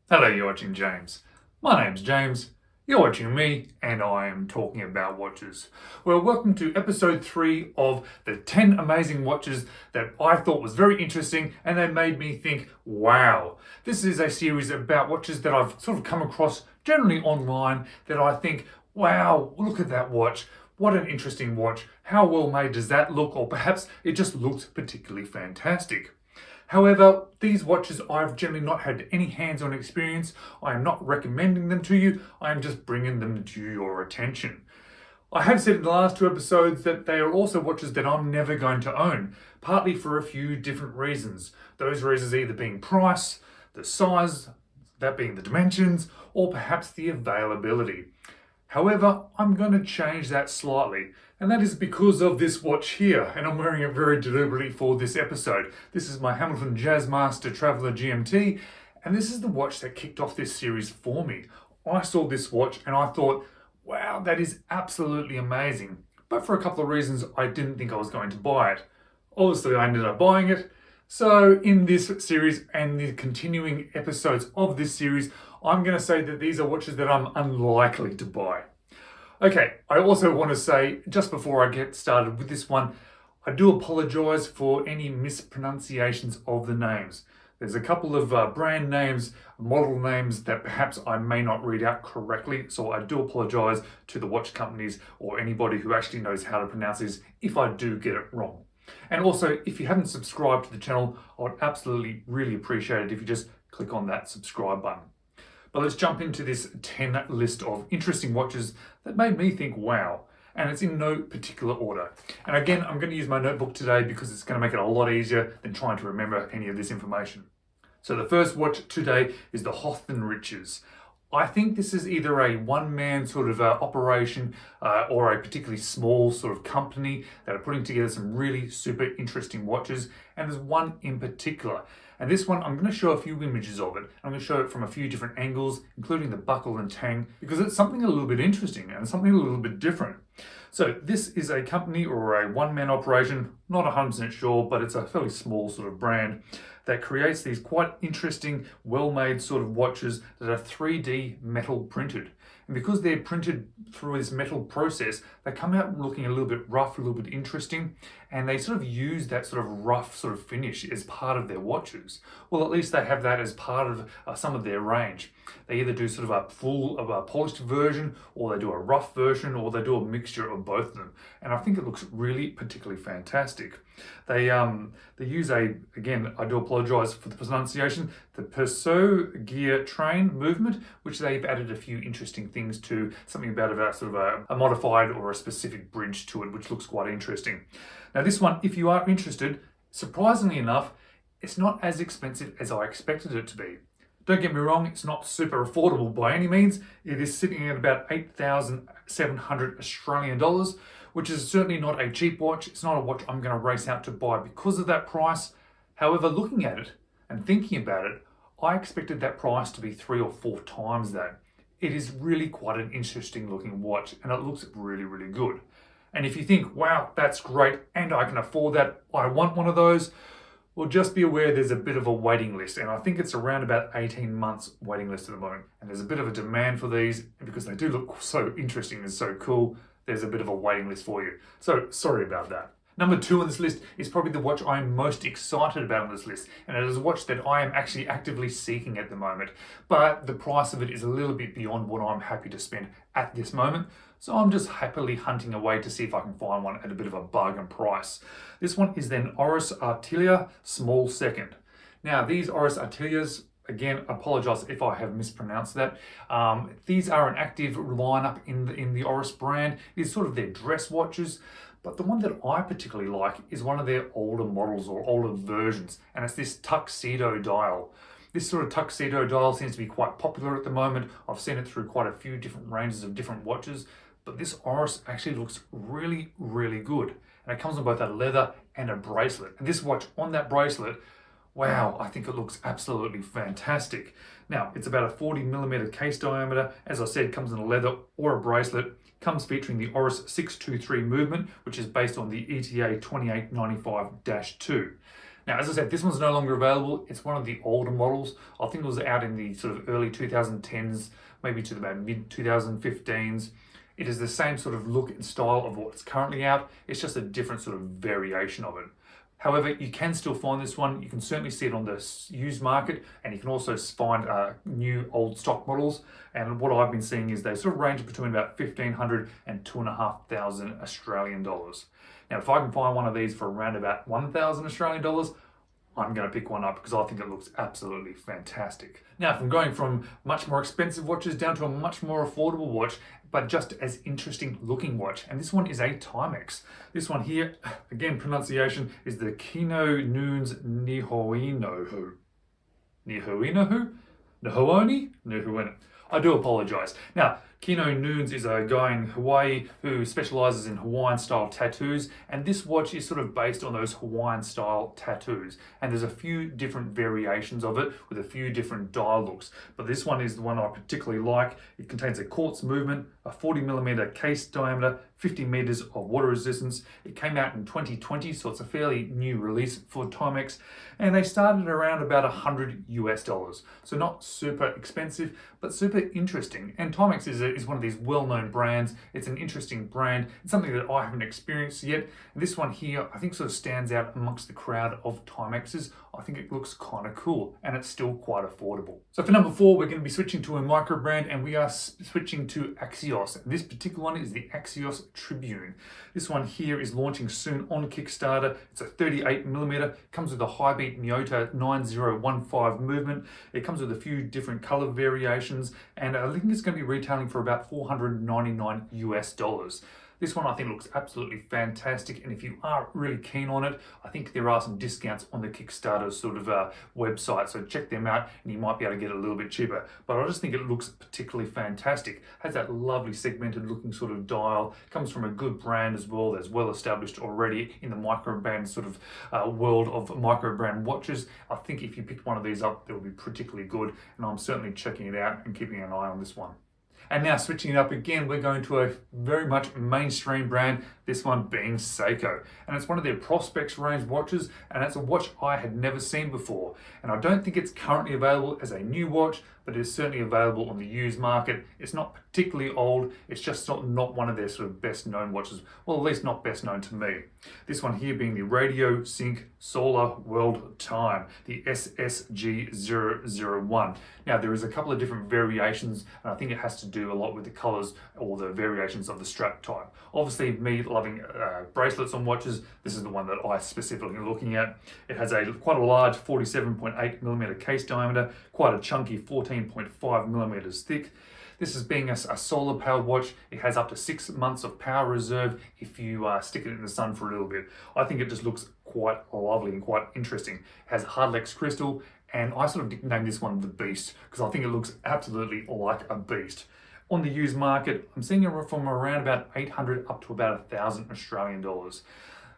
Hello, you're watching James. My name's James, you're watching me, and I am talking about watches. Well, welcome to episode 3 of the 10 amazing watches that I thought was very interesting and they made me think, wow. This is a series about watches that I've sort of come across generally online that I think, wow, look at that watch. What an interesting watch. How well made does that look? Or perhaps it just looks particularly fantastic. However, these watches I've generally not had any hands-on experience. I am not recommending them to you. I am just bringing them to your attention. I have said in the last 2 episodes that they are also watches that I'm never going to own, partly for a few different reasons. Those reasons either being price, the size, that being the dimensions, or perhaps the availability. However, I'm going to change that slightly, and that is because of this watch here, and I'm wearing it very deliberately for this episode. This is my Hamilton Jazzmaster Traveller GMT, and this is the watch that kicked off this series for me. I saw this watch and I thought, wow, that is absolutely amazing. But for a couple of reasons, I didn't think I was going to buy it. Obviously, I ended up buying it. So in this series and the continuing episodes of this series, I'm going to say that these are watches that I'm unlikely to buy. Okay, I also want to say, just before I get started with this one, I do apologise for any mispronunciations of the names. There's a couple of brand names, model names that perhaps I may not read out correctly, so I do apologise to the watch companies or anybody who actually knows how to pronounce these if I do get it wrong. And also, if you haven't subscribed to the channel, I would absolutely really appreciate it if you just click on that subscribe button. But let's jump into this 10 list of interesting watches that made me think, wow. And it's in no particular order. And again, I'm going to use my notebook today because it's going to make it a lot easier than trying to remember any of this information. So the first watch today is the Hotham Riches. I think this is either a one-man sort of operation or a particularly small sort of company that are putting together some really super interesting watches. And there's one in particular. And this one, I'm going to show a few images of it. I'm going to show it from a few different angles, including the buckle and tang, because it's something a little bit interesting and something a little bit different. So this is a company or a one-man operation, not 100% sure, but it's a fairly small sort of brand that creates these quite interesting, well-made sort of watches that are 3D metal printed. And because they're printed through this metal process, they come out looking a little bit rough, a little bit interesting, and they sort of use that sort of rough sort of finish as part of their watches. Well, at least they have that as part of some of their range. They either do sort of a full of a polished version, or they do a rough version, or they do a mixture of both of them. And I think it looks really particularly fantastic. They use again, I do apologise for the pronunciation, the Perso gear train movement, which they've added a few interesting things to, something about sort of a modified or a specific bridge to it, which looks quite interesting. Now this one, if you are interested, surprisingly enough, it's not as expensive as I expected it to be. Don't get me wrong, it's not super affordable by any means. It is sitting at about 8,700 Australian dollars, which is certainly not a cheap watch. It's not a watch I'm going to race out to buy because of that price. However, looking at it and thinking about it, I expected that price to be 3 or 4 times that. It is really quite an interesting looking watch and it looks really, really good. And if you think, wow, that's great and I can afford that, I want one of those, well, just be aware there's a bit of a waiting list, and I think it's around about 18 months waiting list at the moment. And there's a bit of a demand for these, and because they do look so interesting and so cool, there's a bit of a waiting list for you. So sorry about that. Number 2 on this list is probably the watch I'm most excited about on this list, and it is a watch that I am actually actively seeking at the moment, but the price of it is a little bit beyond what I'm happy to spend at this moment. So I'm just happily hunting away to see if I can find one at a bit of a bargain price. This one is then Oris Artilia Small Second. Now these Oris Artilias, again, I apologise if I have mispronounced that. These are an active lineup in the Oris brand. It's sort of their dress watches. But the one that I particularly like is one of their older models or older versions, and it's this tuxedo dial. This sort of tuxedo dial seems to be quite popular at the moment. I've seen it through quite a few different ranges of different watches, but this Oris actually looks really, really good. And it comes in both a leather and a bracelet. And this watch on that bracelet, wow, I think it looks absolutely fantastic. Now, it's about a 40mm case diameter. As I said, comes in a leather or a bracelet. Comes featuring the Oris 623 movement, which is based on the ETA 2895-2. Now, as I said, this one's no longer available. It's one of the older models. I think it was out in the sort of early 2010s, maybe to about mid 2015s. It is the same sort of look and style of what's currently out. It's just a different sort of variation of it. However, you can still find this one. You can certainly see it on the used market, and you can also find new old stock models. And what I've been seeing is they sort of range between about 1,500 and 2,500 Australian dollars. Now, if I can find one of these for around about 1,000 Australian dollars, I'm going to pick one up because I think it looks absolutely fantastic. Now, if I'm going from much more expensive watches down to a much more affordable watch, but just as interesting looking watch, and this one is a Timex. This one here, again, pronunciation is the Kino Nunes Nihoinohu. Nihooni? I do apologize. Now, Kino Nunes is a guy in Hawaii who specializes in Hawaiian style tattoos, and this watch is sort of based on those Hawaiian style tattoos. And there's a few different variations of it with a few different dial looks. But this one is the one I particularly like. It contains a quartz movement, a 40mm case diameter, 50 meters of water resistance. It came out in 2020, so it's a fairly new release for Timex, and they started around about $100 US. So not super expensive, but super interesting. And Timex is one of these well-known brands. It's an interesting brand. It's something that I haven't experienced yet. And this one here, I think sort of stands out amongst the crowd of Timexes. I think it looks kind of cool, and it's still quite affordable. So for number 4, we're going to be switching to a micro brand, and we are switching to Axios. This particular one is the Axios Tribune. This one here is launching soon on Kickstarter. It's a 38mm, comes with a Highbeat Miyota 9015 movement. It comes with a few different color variations, and I think it's going to be retailing for about $499 US. This one I think looks absolutely fantastic, and if you are really keen on it, I think there are some discounts on the Kickstarter sort of website, so check them out and you might be able to get it a little bit cheaper. But I just think it looks particularly fantastic. Has that lovely segmented looking sort of dial, comes from a good brand as well that's well established already in the micro brand sort of world of micro brand watches. I think if you picked one of these up, they'll be particularly good, and I'm certainly checking it out and keeping an eye on this one. And now switching it up again, we're going to a very much mainstream brand, this one being Seiko. And it's one of their Prospects range watches, and it's a watch I had never seen before. And I don't think it's currently available as a new watch, but it is certainly available on the used market. It's not particularly old, it's just not one of their sort of best known watches, well, at least not best known to me. This one here being the Radio Sync Solar World Time, the SSG001. Now there is a couple of different variations, and I think it has to do a lot with the colors or the variations of the strap type. Obviously, me loving bracelets on watches, this is the one that I specifically looking at. It has quite a large 47.8mm case diameter, quite a chunky 14.5mm thick. This is being a solar powered watch. It has up to 6 months of power reserve if you stick it in the sun for a little bit. I think it just looks quite lovely and quite interesting. It has Hardlex crystal, and I sort of nicknamed this one the Beast because I think it looks absolutely like a beast. On the used market, I'm seeing it from around about 800 up to about 1,000 Australian dollars.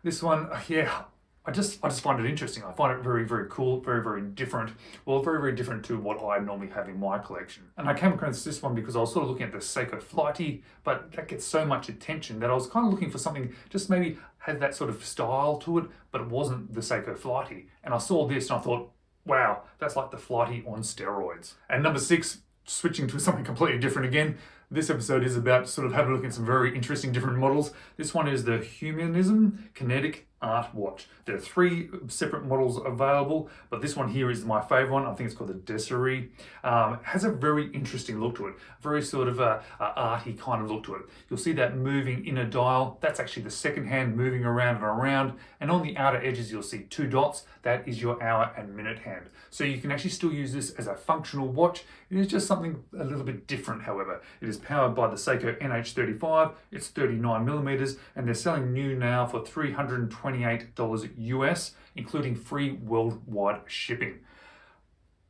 This one, yeah, I just find it interesting. I find it very, very cool, very, very different. Well, very, very different to what I normally have in my collection. And I came across this one because I was sort of looking at the Seiko Flighty, but that gets so much attention that I was kind of looking for something just maybe had that sort of style to it, but it wasn't the Seiko Flighty. And I saw this and I thought, wow, that's like the Flighty on steroids. And number 6, switching to something completely different again. This episode is about sort of having a look at some very interesting different models. This one is the Humanism Kinetic Art Watch. There are 3 separate models available, but this one here is my favorite one. I think it's called the Desiree. It has a very interesting look to it, very sort of arty kind of look to it. You'll see that moving inner dial. That's actually the second hand moving around and around. And on the outer edges, you'll see 2 dots. That is your hour and minute hand. So you can actually still use this as a functional watch. It is just something a little bit different, however. It is powered by the Seiko NH35. It's 39mm, and they're selling new now for $328 US, including free worldwide shipping.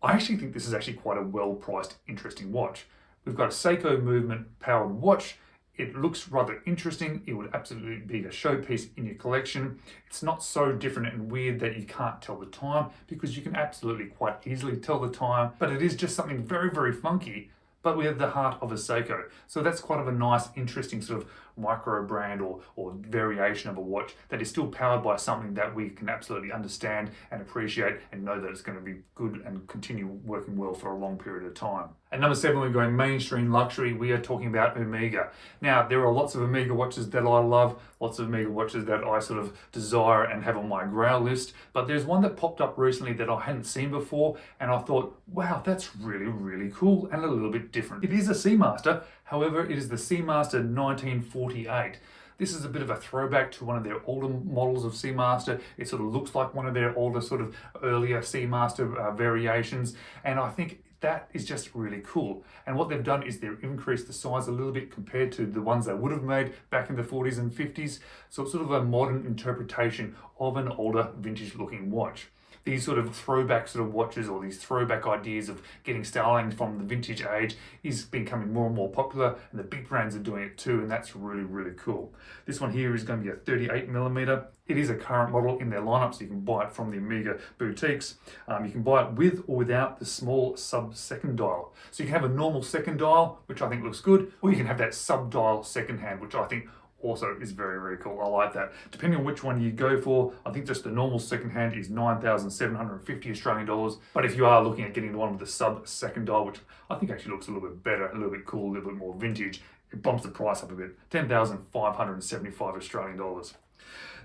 I actually think this is actually quite a well-priced, interesting watch. We've got a Seiko movement powered watch. It looks rather interesting. It would absolutely be a showpiece in your collection. It's not so different and weird that you can't tell the time, because you can absolutely quite easily tell the time, but it is just something very, very funky, but we have the heart of a Seiko. So that's quite of a nice, interesting sort of micro brand or variation of a watch that is still powered by something that we can absolutely understand and appreciate and know that it's going to be good and continue working well for a long period of time. At number 7, we're going mainstream luxury. We are talking about Omega. Now, there are lots of Omega watches that I love, lots of Omega watches that I sort of desire and have on my grail list, but there's one that popped up recently that I hadn't seen before, and I thought, wow, that's really, really cool and a little bit different. It is a Seamaster, however, it is the Seamaster 1948. This is a bit of a throwback to one of their older models of Seamaster. It sort of looks like one of their older sort of earlier Seamaster variations, and I think that is just really cool. And what they've done is they've increased the size a little bit compared to the ones they would have made back in the 40s and 50s. So it's sort of a modern interpretation of an older vintage looking watch. These sort of throwback sort of watches, or these throwback ideas of getting styling from the vintage age, is becoming more and more popular, and the big brands are doing it too, and that's really, really cool. This one here is going to be a 38mm. It is a current model in their lineup, so you can buy it from the Omega boutiques. You can buy it with or without the small sub second dial. So you can have a normal second dial, which I think looks good, or you can have that sub dial second hand, which I think also is very, very cool. I like that. Depending on which one you go for, I think just the normal second hand is 9,750 Australian dollars. But if you are looking at getting the one with the sub second dial, which I think actually looks a little bit better, a little bit cool, a little bit more vintage, it bumps the price up a bit. 10,575 Australian dollars.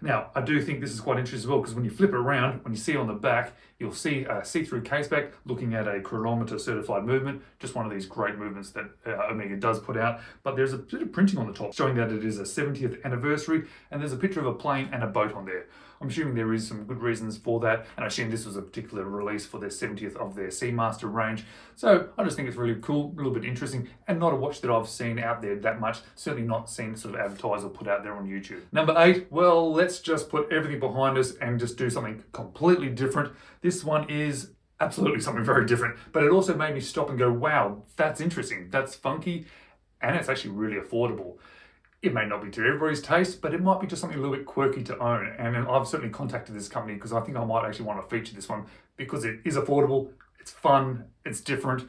Now, I do think this is quite interesting as well, because when you flip it around, when you see it on the back, you'll see a see-through caseback looking at a chronometer certified movement, just one of these great movements that Omega does put out. But there's a bit of printing on the top showing that it is a 70th anniversary, and there's a picture of a plane and a boat on there. I'm assuming there is some good reasons for that, and I assume this was a particular release for their 70th of their Seamaster range. So I just think it's really cool, a little bit interesting, and not a watch that I've seen out there that much, certainly not seen sort of advertised or put out there on YouTube. Number 8, well, let's just put everything behind us and just do something completely different. This one is absolutely something very different, but it also made me stop and go, wow, that's interesting, that's funky, and it's actually really affordable. It may not be to everybody's taste, but it might be just something a little bit quirky to own. And I've certainly contacted this company because I think I might actually want to feature this one because it is affordable, it's fun, it's different,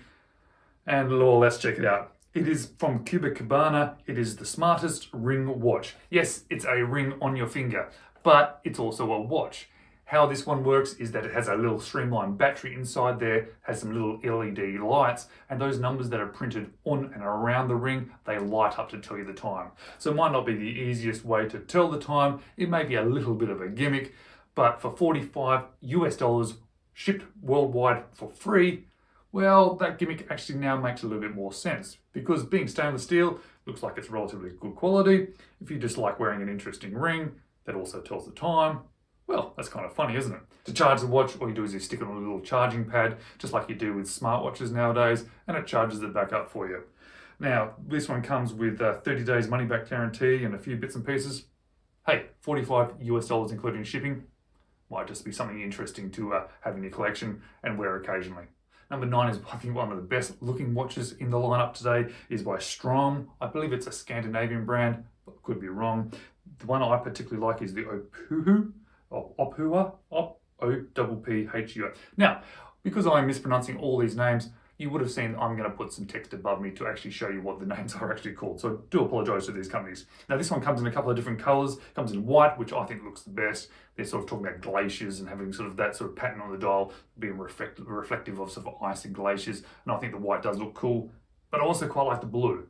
and let's check it out. It is from Cabana. It is the smartest ring watch. Yes, it's a ring on your finger, but it's also a watch. How this one works is that it has a little streamlined battery inside there, has some little LED lights, and those numbers that are printed on and around the ring, they light up to tell you the time. So it might not be the easiest way to tell the time, it may be a little bit of a gimmick, but for $45 US shipped worldwide for free, well, that gimmick actually now makes a little bit more sense, because being stainless steel, looks like it's relatively good quality. If you just like wearing an interesting ring that also tells the time, well, that's kind of funny, isn't it? To charge the watch, all you do is you stick it on a little charging pad, just like you do with smartwatches nowadays, and it charges it back up for you. Now, this one comes with 30 days money back guarantee and a few bits and pieces. Hey, $45 US including shipping. Might just be something interesting to have in your collection and wear occasionally. Number 9 is, I think, one of the best looking watches in the lineup today, is by Strom. I believe it's a Scandinavian brand, but could be wrong. The one I particularly like is the Ophua. O-P-P-H-U-A. Now, because I'm mispronouncing all these names, you would have seen I'm going to put some text above me to actually show you what the names are actually called. So I do apologise to these companies. Now, this one comes in a couple of different colours. It comes in white, which I think looks the best. They're sort of talking about glaciers and having sort of that sort of pattern on the dial being reflective of sort of icy glaciers. And I think the white does look cool, but I also quite like the blue.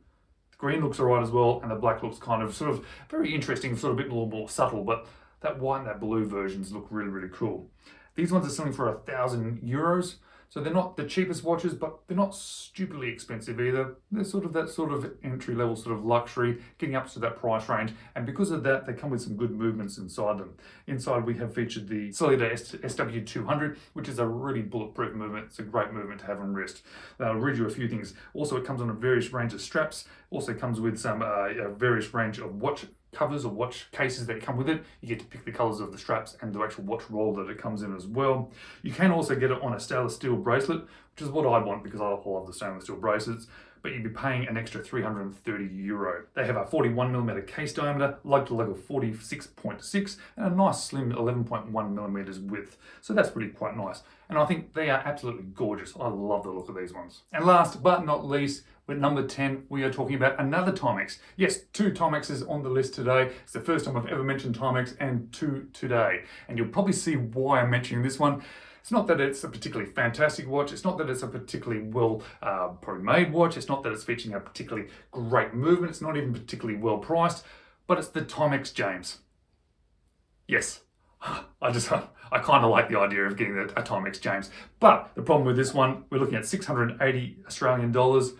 The green looks all right as well, and the black looks kind of sort of very interesting, sort of a bit more subtle, but that white and that blue versions look really, really cool. These ones are selling for €1,000. So they're not the cheapest watches, but they're not stupidly expensive either. They're sort of that sort of entry-level sort of luxury, getting up to that price range. And because of that, they come with some good movements inside them. Inside, we have featured the Willard SW200, which is a really bulletproof movement. It's a great movement to have on wrist. I'll read you a few things. Also, it comes on a various range of straps. Also comes with some various range of watch covers or watch cases that come with it. You get to pick the colors of the straps and the actual watch roll that it comes in as well. You can also get it on a stainless steel bracelet, which is what I want because I love the stainless steel bracelets, but you'd be paying an extra €330. They have a 41mm case diameter, lug to lug of 46.6, and a nice slim 11.1mm width. So that's really quite nice. And I think they are absolutely gorgeous. I love the look of these ones. And last but not least, With number 10, we are talking about another Timex. Yes, 2 Timexes on the list today. It's the first time I've ever mentioned Timex, and 2 today. And you'll probably see why I'm mentioning this one. It's not that it's a particularly fantastic watch. It's not that it's a particularly well probably made watch. It's not that it's featuring a particularly great movement. It's not even particularly well priced, but it's the Timex James. Yes, I kind of like the idea of getting a Timex James. But the problem with this one, we're looking at 680 Australian dollars,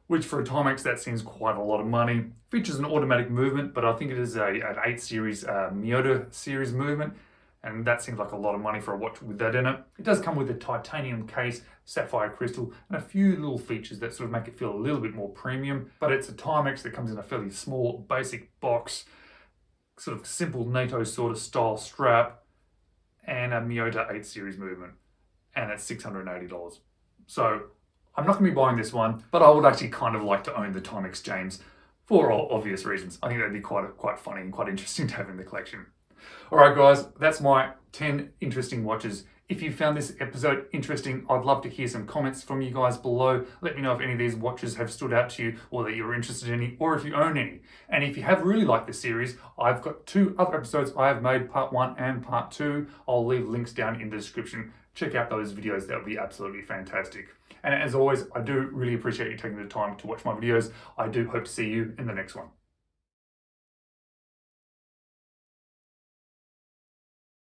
which for a Timex, that seems quite a lot of money. Features an automatic movement, but I think it is an 8 series Miyota series movement. And that seems like a lot of money for a watch with that in it. It does come with a titanium case, sapphire crystal, and a few little features that sort of make it feel a little bit more premium. But it's a Timex that comes in a fairly small, basic box, sort of simple NATO sort of style strap, and a Miyota 8 series movement. And it's $680. So I'm not going to be buying this one, but I would actually kind of like to own the Timex James for obvious reasons. I think that'd be quite funny and quite interesting to have in the collection. All right, guys, that's my 10 interesting watches. If you found this episode interesting, I'd love to hear some comments from you guys below. Let me know if any of these watches have stood out to you, or that you're interested in any, or if you own any. And if you have really liked this series, I've got 2 other episodes I have made, part 1 and part 2. I'll leave links down in the description. Check out those videos, that would be absolutely fantastic. And as always, I do really appreciate you taking the time to watch my videos. I do hope to see you in the next one.